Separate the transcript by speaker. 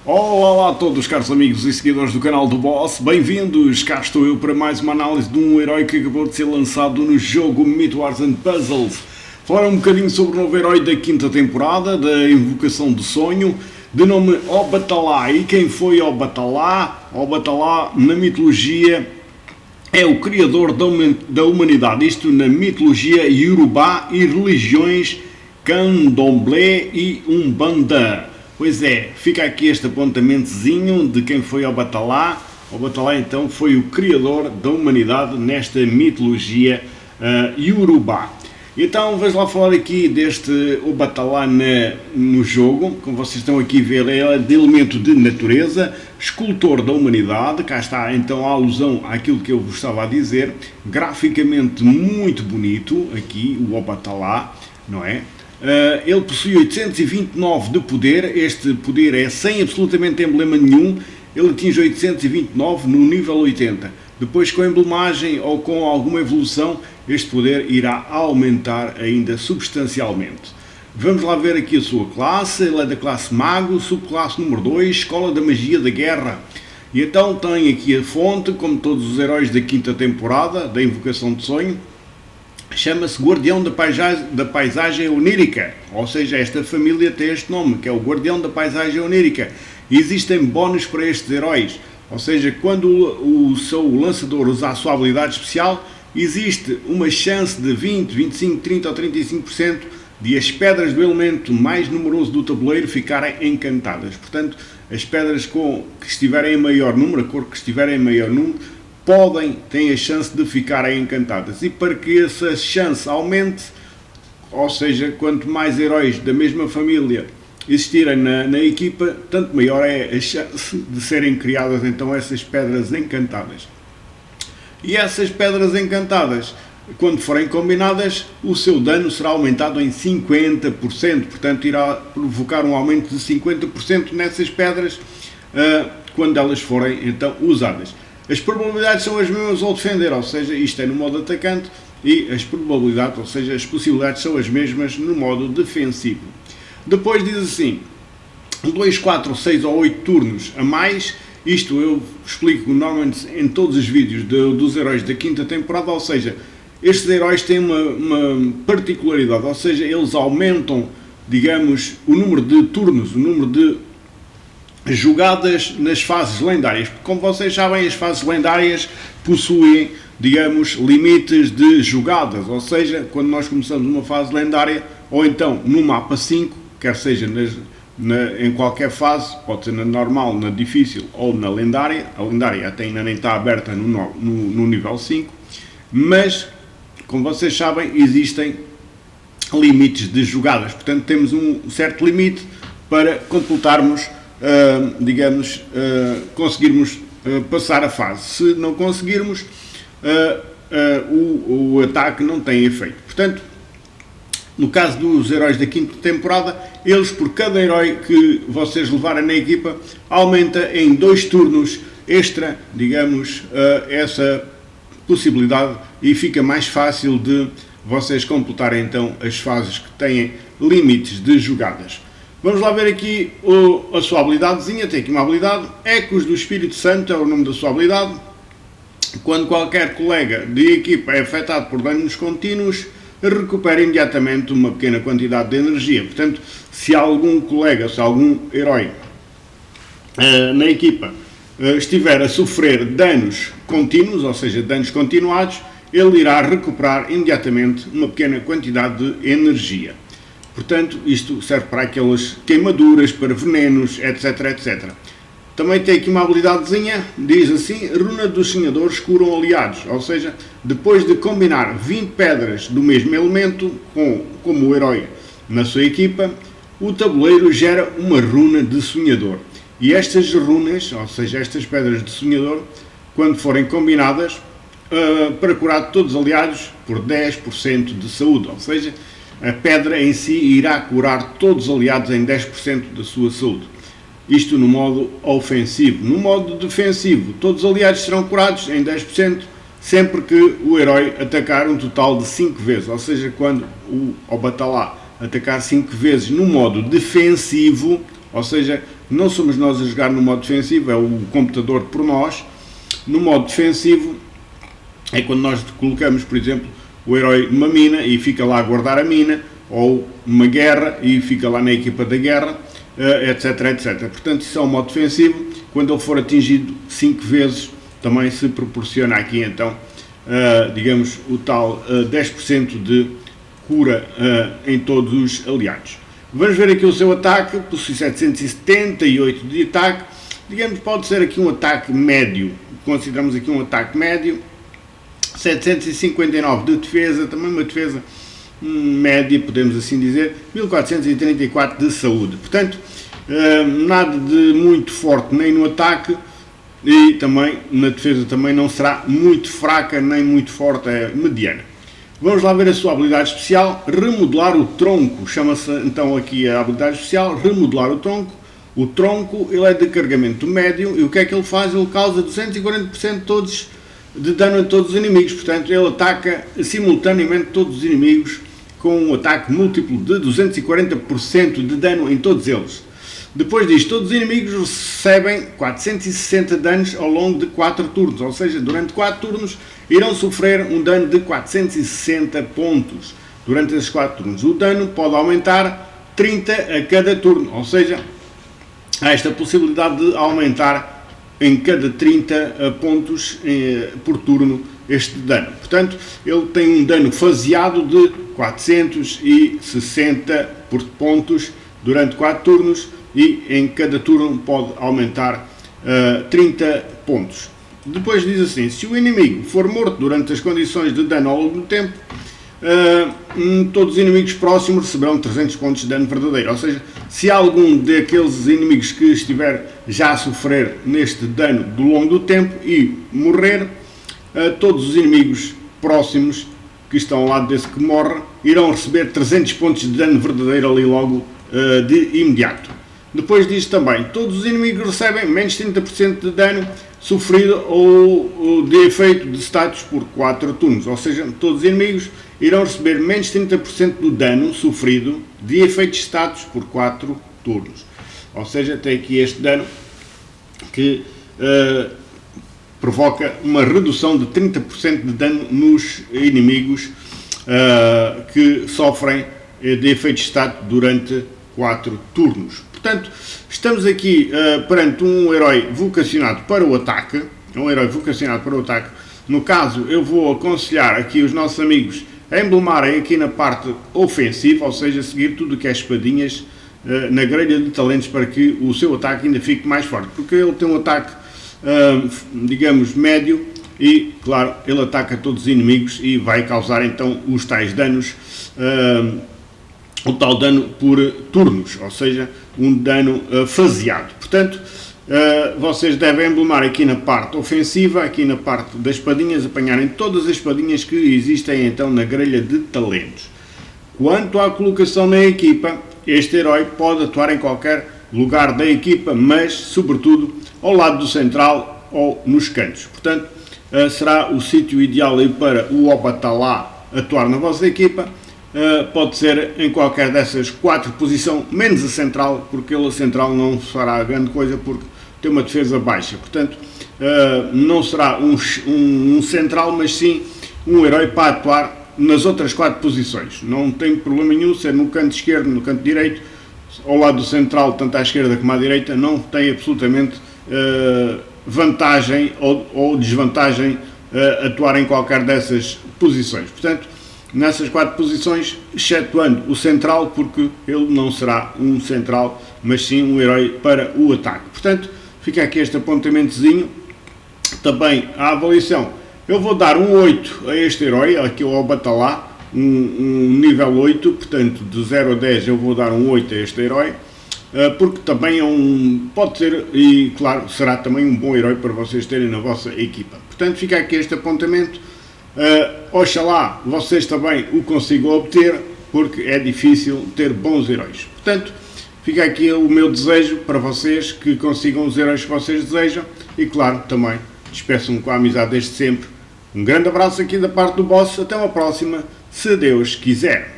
Speaker 1: Olá a todos, caros amigos e seguidores do canal do Boss, bem-vindos, cá estou eu para mais uma análise de um herói que acabou de ser lançado no jogo Myth Wars and Puzzles. Falar um bocadinho sobre o novo herói da quinta temporada, da Invocação do Sonho, de nome Obatalá. E quem foi Obatalá? Obatalá, na mitologia, é o criador da humanidade, isto na mitologia iorubá e religiões candomblé e umbanda. Pois é, fica aqui este apontamentozinho de quem foi Obatalá. Obatalá então foi o criador da humanidade nesta mitologia iorubá. Então vamos lá falar aqui deste Obatalá no jogo. Como vocês estão aqui a ver, ele é de elemento de natureza, escultor da humanidade. Cá está então a alusão àquilo que eu vos estava a dizer. Graficamente muito bonito aqui o Obatalá, não é? Ele possui 829 de poder, este poder é sem absolutamente emblema nenhum, ele atinge 829 no nível 80. Depois, com a emblemagem ou com alguma evolução, este poder irá aumentar ainda substancialmente. Vamos lá ver aqui a sua classe. Ele é da classe Mago, subclasse número 2, Escola da Magia da Guerra. E então tem aqui a fonte, como todos os heróis da quinta temporada, da Invocação do Sonho. Chama-se Guardião da Paisagem Onírica, ou seja, esta família tem este nome, que é o Guardião da Paisagem Onírica. E existem bónus para estes heróis, ou seja, quando o seu lançador usar a sua habilidade especial, existe uma chance de 20, 25, 30 ou 35% de as pedras do elemento mais numeroso do tabuleiro ficarem encantadas. Portanto, as pedras que estiverem em maior número, a cor que estiverem em maior número, têm a chance de ficarem encantadas. E para que essa chance aumente, ou seja, quanto mais heróis da mesma família existirem na equipa, tanto maior é a chance de serem criadas então essas pedras encantadas. E essas pedras encantadas, quando forem combinadas, o seu dano será aumentado em 50%, portanto irá provocar um aumento de 50% nessas pedras quando elas forem então usadas. As probabilidades são as mesmas ao defender, ou seja, isto é no modo atacante, e as probabilidades, ou seja, as possibilidades são as mesmas no modo defensivo. Depois diz assim, 2, 4, 6 ou 8 turnos a mais, isto eu explico normalmente em todos os vídeos dos heróis da quinta temporada, ou seja, estes heróis têm uma particularidade, ou seja, eles aumentam, digamos, o número de turnos, o número de jogadas nas fases lendárias, porque como vocês sabem, as fases lendárias possuem, digamos, limites de jogadas, ou seja, quando nós começamos uma fase lendária, ou então no mapa 5, quer seja em qualquer fase, pode ser na normal, na difícil ou na lendária, a lendária até ainda nem está aberta no nível 5, mas, como vocês sabem, existem limites de jogadas, portanto temos um certo limite para completarmos conseguirmos passar a fase. Se não conseguirmos, o ataque não tem efeito. Portanto, no caso dos heróis da quinta temporada, eles, por cada herói que vocês levarem na equipa, aumenta em 2 turnos extra, digamos, essa possibilidade, e fica mais fácil de vocês completarem então as fases que têm limites de jogadas. Vamos lá ver aqui a sua habilidadezinha. Tem aqui uma habilidade, Ecos do Espírito Santo é o nome da sua habilidade. Quando qualquer colega de equipa é afetado por danos contínuos, recupera imediatamente uma pequena quantidade de energia. Portanto, se algum colega, se algum herói na equipa estiver a sofrer danos contínuos, ou seja, danos continuados, ele irá recuperar imediatamente uma pequena quantidade de energia. Portanto, isto serve para aquelas queimaduras, para venenos, etc, etc. Também tem aqui uma habilidadezinha, diz assim, Runa dos Sonhadores curam aliados, ou seja, depois de combinar 20 pedras do mesmo elemento como o herói na sua equipa, o tabuleiro gera uma runa de sonhador. E estas runas, ou seja, estas pedras de sonhador, quando forem combinadas, para curar todos os aliados por 10% de saúde, ou seja, a pedra em si irá curar todos os aliados em 10% da sua saúde. Isto no modo ofensivo. No modo defensivo, todos os aliados serão curados em 10% sempre que o herói atacar um total de 5 vezes. Ou seja, quando o Obatalá atacar 5 vezes no modo defensivo, ou seja, não somos nós a jogar no modo defensivo, é o computador por nós. No modo defensivo é quando nós colocamos, por exemplo, o herói numa mina e fica lá a guardar a mina, ou uma guerra e fica lá na equipa da guerra, etc, etc. Portanto, isso é um modo defensivo. Quando ele for atingido 5 vezes, também se proporciona aqui então, digamos, o tal 10% de cura em todos os aliados. Vamos ver aqui o seu ataque, possui 778 de ataque, digamos, pode ser aqui um ataque médio, consideramos aqui um ataque médio, 759 de defesa, também uma defesa média, podemos assim dizer, 1434 de saúde. Portanto, nada de muito forte nem no ataque, e também na defesa também não será muito fraca nem muito forte, é mediana. Vamos lá ver a sua habilidade especial, remodelar o tronco. Chama-se então aqui a habilidade especial, remodelar o tronco. O tronco, ele é de carregamento médio, e o que é que ele faz? Ele causa 240% de dano a todos os inimigos, portanto ele ataca simultaneamente todos os inimigos com um ataque múltiplo de 240% de dano em todos eles. Depois disto, todos os inimigos recebem 460 danos ao longo de 4 turnos, ou seja, durante 4 turnos irão sofrer um dano de 460 pontos durante esses 4 turnos. O dano pode aumentar 30 a cada turno, ou seja, há esta possibilidade de aumentar em cada 30 pontos por turno este dano. Portanto, ele tem um dano faseado de 460 pontos durante 4 turnos e em cada turno pode aumentar 30 pontos. Depois diz assim, se o inimigo for morto durante as condições de dano ao longo do tempo, todos os inimigos próximos receberão 300 pontos de dano verdadeiro. Ou seja, se algum daqueles inimigos que estiver já a sofrer neste dano do longo do tempo e morrer, todos os inimigos próximos que estão ao lado desse que morre irão receber 300 pontos de dano verdadeiro ali logo de imediato. Depois diz também, todos os inimigos recebem menos 30% de dano sofrido ou de efeito de status por 4 turnos, ou seja, todos os inimigos irão receber menos 30% do dano sofrido de efeito de status por 4 turnos. Ou seja, tem aqui este dano que provoca uma redução de 30% de dano nos inimigos que sofrem de efeito de status durante 4 turnos. Portanto, estamos aqui perante um herói vocacionado para o ataque, No caso, eu vou aconselhar aqui os nossos amigos a emblemarem aqui na parte ofensiva, ou seja, seguir tudo o que é espadinhas na grelha de talentos para que o seu ataque ainda fique mais forte, porque ele tem um ataque, digamos, médio e, claro, ele ataca todos os inimigos e vai causar então os tais danos, o tal dano por turnos, ou seja, um dano faseado. Portanto, vocês devem emblemar aqui na parte ofensiva, aqui na parte das espadinhas, apanharem todas as espadinhas que existem então na grelha de talentos. Quanto à colocação na equipa, este herói pode atuar em qualquer lugar da equipa, mas sobretudo ao lado do central ou nos cantos. Portanto, será o sítio ideal aí para o Obatalá atuar na vossa equipa. Pode ser em qualquer dessas 4 posições, menos a central, porque ele a central não fará grande coisa porque tem uma defesa baixa. Portanto, não será um central, mas sim um herói para atuar nas outras 4 posições. Não tem problema nenhum ser no canto esquerdo, no canto direito, ao lado do central, tanto à esquerda como à direita, não tem absolutamente vantagem ou desvantagem atuar em qualquer dessas posições. Portanto, nessas 4 posições, excetuando o central, porque ele não será um central, mas sim um herói para o ataque. Portanto, fica aqui este apontamentozinho. Também a avaliação, eu vou dar um 8 a este herói, aqui ao Batalá, um nível 8, portanto, de 0 a 10 eu vou dar um 8 a este herói, porque também pode ser, e claro, será também um bom herói para vocês terem na vossa equipa. Portanto, fica aqui este apontamento. Oxalá vocês também o consigam obter, porque é difícil ter bons heróis. Portanto, fica aqui o meu desejo para vocês que consigam os heróis que vocês desejam e, claro, também despeço-me com a amizade desde sempre. Um grande abraço aqui da parte do Boss, até uma próxima, se Deus quiser.